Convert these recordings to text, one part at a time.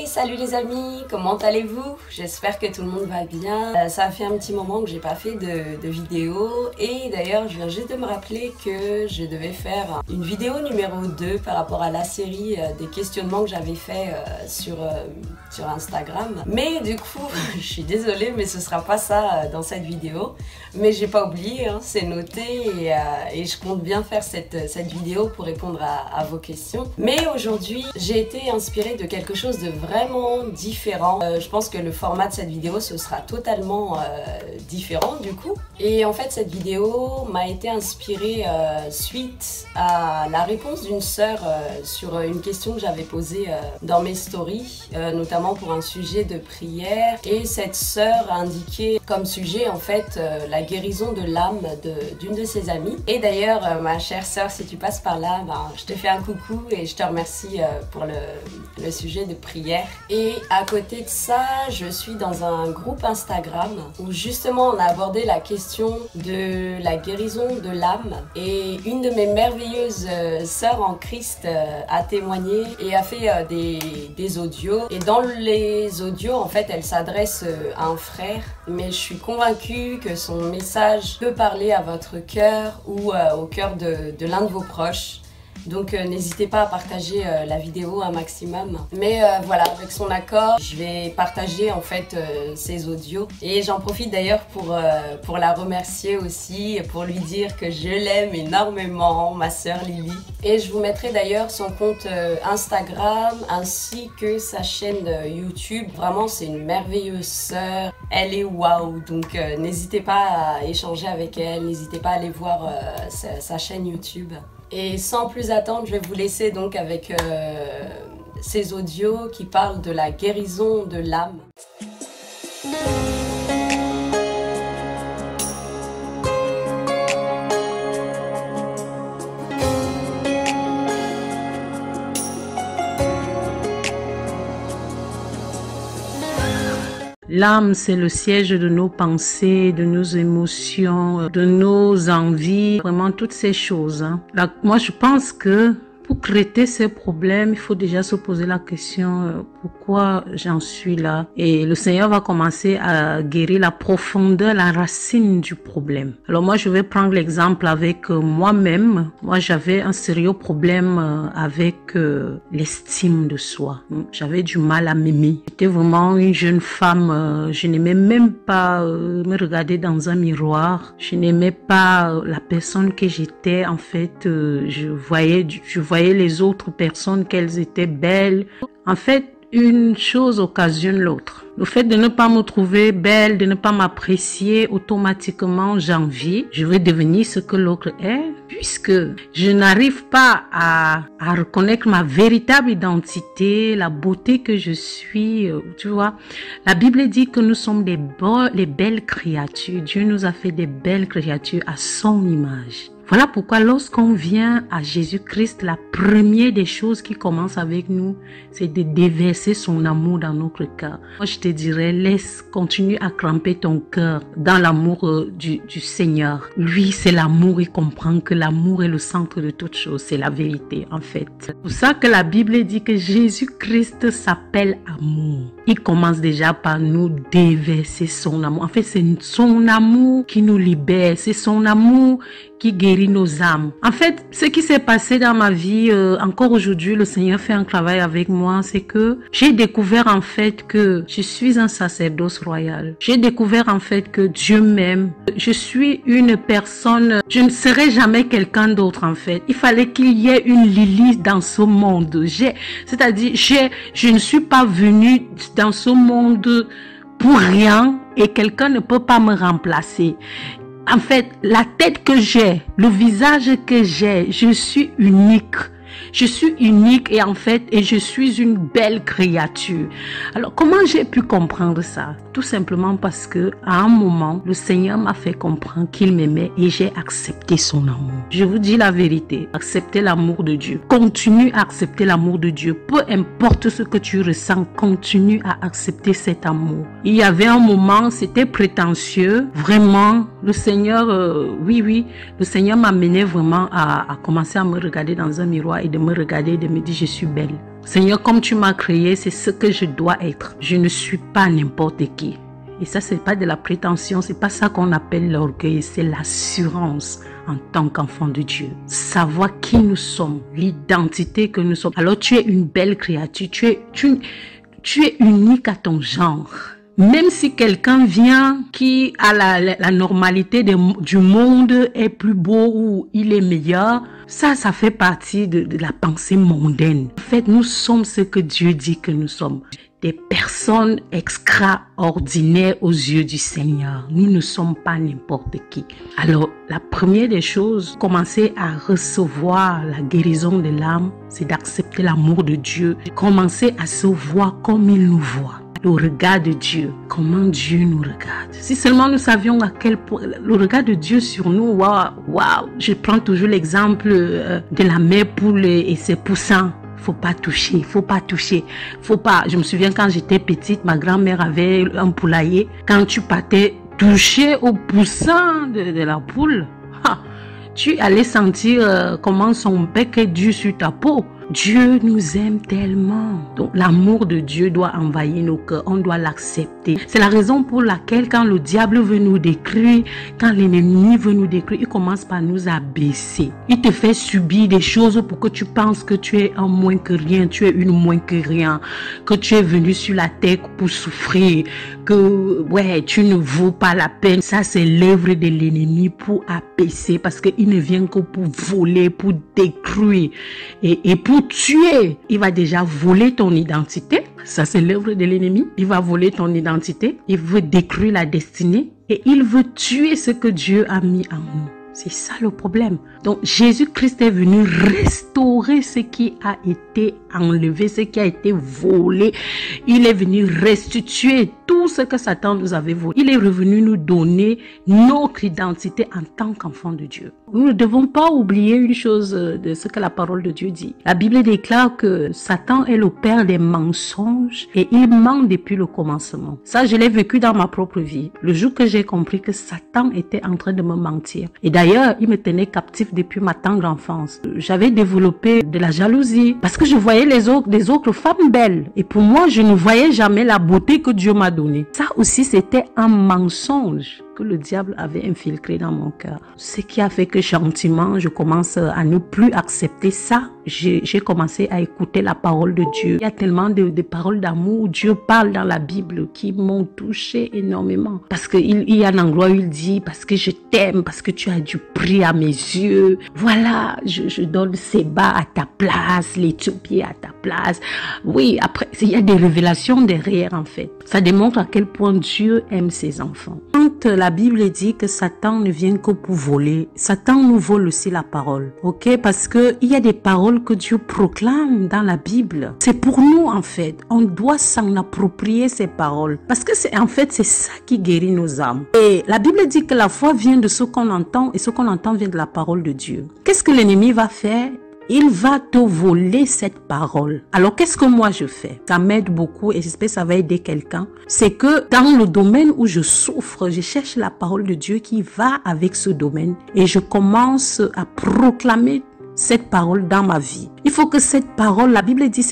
Hey, salut les amis, comment allez-vous? J'espère que tout le monde va bien. Ça fait un petit moment que j'ai pas fait de vidéo et d'ailleurs je viens juste de me rappeler que je devais faire une vidéo numéro 2 par rapport à la série des questionnements que j'avais fait sur Instagram. Mais du coup, je suis désolée mais ce sera pas ça dans cette vidéo. Mais j'ai pas oublié, hein, c'est noté et je compte bien faire cette vidéo pour répondre à vos questions. Mais aujourd'hui, j'ai été inspirée de quelque chose de vraiment différent. Je pense que le format de cette vidéo, ce sera totalement différent du coup. Et en fait, cette vidéo m'a été inspirée suite à la réponse d'une sœur sur une question que j'avais posée dans mes stories, notamment pour un sujet de prière. Et cette sœur a indiqué comme sujet en fait la guérison de l'âme d'une de ses amies. Et d'ailleurs, ma chère sœur, si tu passes par là, je te fais un coucou et je te remercie pour le sujet de prière. Et à côté de ça, je suis dans un groupe Instagram où justement on a abordé la question de la guérison de l'âme. Et une de mes merveilleuses sœurs en Christ a témoigné et a fait des audios. Et dans les audios, en fait, elle s'adresse à un frère. Mais je suis convaincue que son message peut parler à votre cœur ou au cœur de l'un de vos proches. Donc n'hésitez pas à partager la vidéo un maximum. Mais voilà, avec son accord, je vais partager en fait ces audios. Et j'en profite d'ailleurs pour la remercier aussi, pour lui dire que je l'aime énormément, ma sœur Lily. Et je vous mettrai d'ailleurs son compte Instagram ainsi que sa chaîne YouTube. Vraiment, c'est une merveilleuse sœur. Elle est waouh. Donc n'hésitez pas à échanger avec elle, n'hésitez pas à aller voir sa chaîne YouTube. Et sans plus attendre, je vais vous laisser donc avec ces audios qui parlent de la guérison de l'âme. L'âme, c'est le siège de nos pensées, de nos émotions, de nos envies, vraiment toutes ces choses. Là, moi, je pense que pour traiter ces problèmes, il faut déjà se poser la question pourquoi j'en suis là. Et le Seigneur va commencer à guérir la profondeur, la racine du problème. Alors moi, je vais prendre l'exemple avec moi-même. Moi, j'avais un sérieux problème avec l'estime de soi. J'avais du mal à m'aimer. J'étais vraiment une jeune femme. Je n'aimais même pas me regarder dans un miroir. Je n'aimais pas la personne que j'étais. En fait, je voyais les autres personnes qu'elles étaient belles. En fait, une chose occasionne l'autre. Le fait de ne pas me trouver belle, de ne pas m'apprécier, automatiquement j'envie. Je veux devenir ce que l'autre est, puisque je n'arrive pas à reconnaître ma véritable identité, la beauté que je suis. Tu vois, la Bible dit que nous sommes les belles créatures. Dieu nous a fait des belles créatures à son image. Voilà pourquoi lorsqu'on vient à Jésus-Christ, la première des choses qui commence avec nous, c'est de déverser son amour dans notre cœur. Moi, je te dirais, continue à cramper ton cœur dans l'amour du Seigneur. Lui, c'est l'amour, il comprend que l'amour est le centre de toute chose, c'est la vérité en fait. C'est pour ça que la Bible dit que Jésus-Christ s'appelle amour. Il commence déjà par nous déverser son amour. En fait, c'est son amour qui nous libère, c'est son amour qui guérit nos âmes. En fait, ce qui s'est passé dans ma vie, encore aujourd'hui, le Seigneur fait un travail avec moi, c'est que j'ai découvert en fait que je suis un sacerdoce royal. J'ai découvert en fait que Dieu m'aime. Je suis une personne, je ne serai jamais quelqu'un d'autre en fait. Il fallait qu'il y ait une Lily dans ce monde. C'est-à-dire, je ne suis pas venue dans ce monde pour rien et quelqu'un ne peut pas me remplacer. En fait, la tête que j'ai, le visage que j'ai, je suis unique. Je suis unique et en fait, je suis une belle créature. Alors, comment j'ai pu comprendre ça? Tout simplement parce que à un moment, le Seigneur m'a fait comprendre qu'il m'aimait et j'ai accepté son amour. Je vous dis la vérité, acceptez l'amour de Dieu. Continue à accepter l'amour de Dieu. Peu importe ce que tu ressens, continue à accepter cet amour. Il y avait un moment, c'était prétentieux. Vraiment, le Seigneur, oui, le Seigneur m'amenait vraiment à commencer à me regarder dans un miroir et de me regarder et de me dire je suis belle. Seigneur, comme tu m'as créé, c'est ce que je dois être. Je ne suis pas n'importe qui. Et ça, c'est pas de la prétention, c'est pas ça qu'on appelle l'orgueil, c'est l'assurance en tant qu'enfant de Dieu. Savoir qui nous sommes, l'identité que nous sommes. Alors, tu es une belle créature, tu es unique à ton genre. Même si quelqu'un vient qui a la normalité du monde est plus beau ou il est meilleur, ça fait partie de la pensée mondaine. En fait, nous sommes ce que Dieu dit que nous sommes. Des personnes extraordinaires aux yeux du Seigneur. Nous ne sommes pas n'importe qui. Alors, la première des choses, commencer à recevoir la guérison de l'âme, c'est d'accepter l'amour de Dieu. Commencer à se voir comme il nous voit. Le regard de Dieu, comment Dieu nous regarde. Si seulement nous savions à quel point le regard de Dieu sur nous, waouh. Je prends toujours l'exemple de la mère poule et ses poussins. Faut pas toucher. Je me souviens quand j'étais petite, ma grand-mère avait un poulailler. Quand tu partais toucher au poussin de la poule, tu allais sentir comment son bec est dur sur ta peau. Dieu nous aime tellement. Donc l'amour de Dieu doit envahir nos cœurs. On doit l'accepter. C'est la raison pour laquelle quand le diable veut nous détruire, quand l'ennemi veut nous détruire, il commence par nous abaisser. Il te fait subir des choses pour que tu penses que tu es un moins que rien, tu es une moins que rien, que tu es venu sur la terre pour souffrir, que tu ne vaux pas la peine. Ça, c'est l'œuvre de l'ennemi pour abaisser parce qu'il ne vient que pour voler, pour détruire et pour tuer. Il va déjà voler ton identité. Ça, c'est l'œuvre de l'ennemi. Il va voler ton identité. Il veut détruire la destinée. Et il veut tuer ce que Dieu a mis en nous. C'est ça le problème. Donc, Jésus-Christ est venu restaurer ce qui a été enlevé, ce qui a été volé. Il est venu restituer tout ce que Satan nous avait volé. Il est revenu nous donner notre identité en tant qu'enfant de Dieu. Nous ne devons pas oublier une chose de ce que la parole de Dieu dit. La Bible déclare que Satan est le père des mensonges et il ment depuis le commencement. Ça, je l'ai vécu dans ma propre vie. Le jour que j'ai compris que Satan était en train de me mentir. Et d'ailleurs, il me tenait captif depuis ma tendre enfance. J'avais développé de la jalousie parce que je voyais des autres femmes belles. Et pour moi, je ne voyais jamais la beauté que Dieu m'a donnée. Ça aussi, c'était un mensonge que le diable avait infiltré dans mon cœur. Ce qui a fait que gentiment, je commence à ne plus accepter ça. J'ai commencé à écouter la parole de Dieu. Il y a tellement de paroles d'amour où Dieu parle dans la Bible qui m'ont touché énormément. Parce qu'il y a un endroit où il dit, parce que je t'aime, parce que tu as du prix à mes yeux. Voilà, je donne Séba à ta place, l'Éthiopie à ta place. Oui, après, il y a des révélations derrière en fait. Ça démontre à quel point Dieu aime ses enfants. Quand la Bible dit que Satan ne vient que pour voler, Satan nous vole aussi la parole. Ok? Parce que il y a des paroles que Dieu proclame dans la Bible. C'est pour nous en fait. On doit s'en approprier ces paroles. Parce que c'est ça qui guérit nos âmes. Et la Bible dit que la foi vient de ce qu'on entend et ce qu'on entend vient de la parole de Dieu. Qu'est-ce que l'ennemi va faire? Il va te voler cette parole. Alors, qu'est-ce que moi je fais? Ça m'aide beaucoup et j'espère que ça va aider quelqu'un. C'est que dans le domaine où je souffre, je cherche la parole de Dieu qui va avec ce domaine et je commence à proclamer cette parole dans ma vie. Il faut que cette parole, la Bible dit,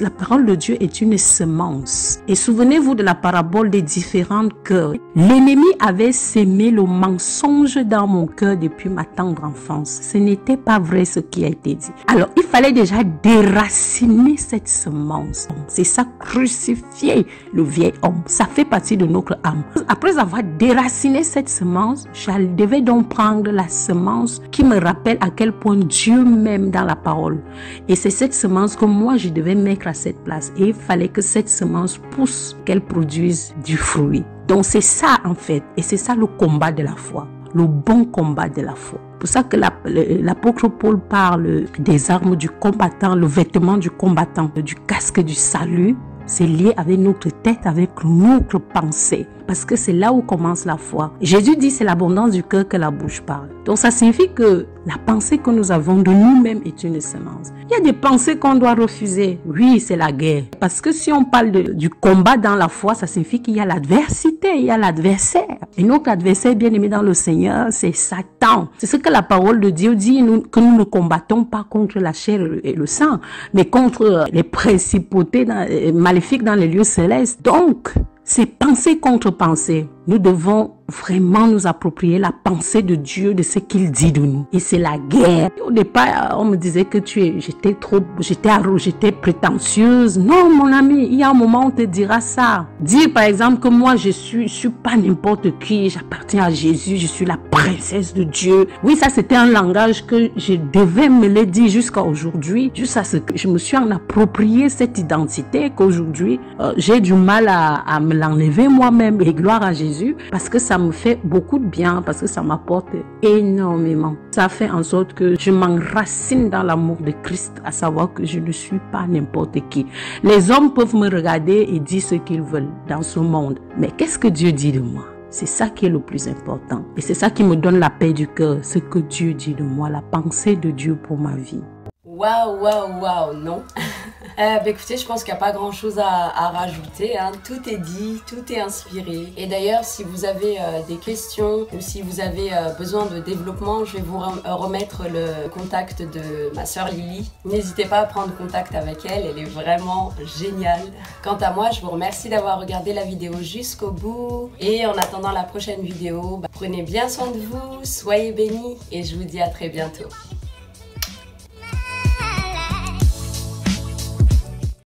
la parole de Dieu est une semence. Et souvenez-vous de la parabole des différents cœurs. L'ennemi avait sémé le mensonge dans mon cœur depuis ma tendre enfance. Ce n'était pas vrai ce qui a été dit. Alors, il fallait déjà déraciner cette semence. C'est ça, crucifier le vieil homme. Ça fait partie de notre âme. Après avoir déraciné cette semence, je devais donc prendre la semence qui me rappelle à quel point Dieu m'aime dans la parole. Et c'est cette semence que moi je devais mettre à cette place. Et il fallait que cette semence pousse, qu'elle produise du fruit. Donc c'est ça en fait. Et c'est ça le combat de la foi. Le bon combat de la foi. C'est pour ça que l'apôtre Paul parle des armes du combattant, le vêtement du combattant, du casque du salut. C'est lié avec notre tête, avec notre pensée. parce que c'est là où commence la foi. Jésus dit c'est l'abondance du cœur que la bouche parle. Donc ça signifie que la pensée que nous avons de nous-mêmes est une semence. Il y a des pensées qu'on doit refuser. Oui, c'est la guerre. Parce que si on parle du combat dans la foi, ça signifie qu'il y a l'adversité, il y a l'adversaire. Et notre adversaire bien aimé dans le Seigneur, c'est Satan. C'est ce que la parole de Dieu dit, que nous ne combattons pas contre la chair et le sang, mais contre les principautés maléfiques dans les lieux célestes. Donc, c'est pensée contre pensée. Nous devons vraiment nous approprier la pensée de Dieu, de ce qu'il dit de nous. Et c'est la guerre. Au départ, on me disait que j'étais prétentieuse. Non, mon ami, il y a un moment où on te dira ça. Dire par exemple que moi, je suis pas n'importe qui, j'appartiens à Jésus, je suis la princesse de Dieu. Oui, ça c'était un langage que je devais me le dire jusqu'à aujourd'hui, jusqu'à ce que je me suis en approprié cette identité qu'aujourd'hui, j'ai du mal à me l'enlever moi-même, et gloire à Jésus. Parce que ça me fait beaucoup de bien, parce que ça m'apporte énormément. Ça fait en sorte que je m'enracine dans l'amour de Christ, à savoir que je ne suis pas n'importe qui. Les hommes peuvent me regarder et dire ce qu'ils veulent dans ce monde. Mais qu'est-ce que Dieu dit de moi? C'est ça qui est le plus important. Et c'est ça qui me donne la paix du cœur, ce que Dieu dit de moi, la pensée de Dieu pour ma vie. Waouh, waouh, waouh, non. Écoutez, je pense qu'il n'y a pas grand chose à rajouter, hein. Tout est dit, tout est inspiré. Et d'ailleurs, si vous avez des questions ou si vous avez besoin de développement, je vais vous remettre le contact de ma sœur Lily. N'hésitez pas à prendre contact avec elle, elle est vraiment géniale. Quant à moi, je vous remercie d'avoir regardé la vidéo jusqu'au bout. Et en attendant la prochaine vidéo, prenez bien soin de vous, soyez bénis et je vous dis à très bientôt.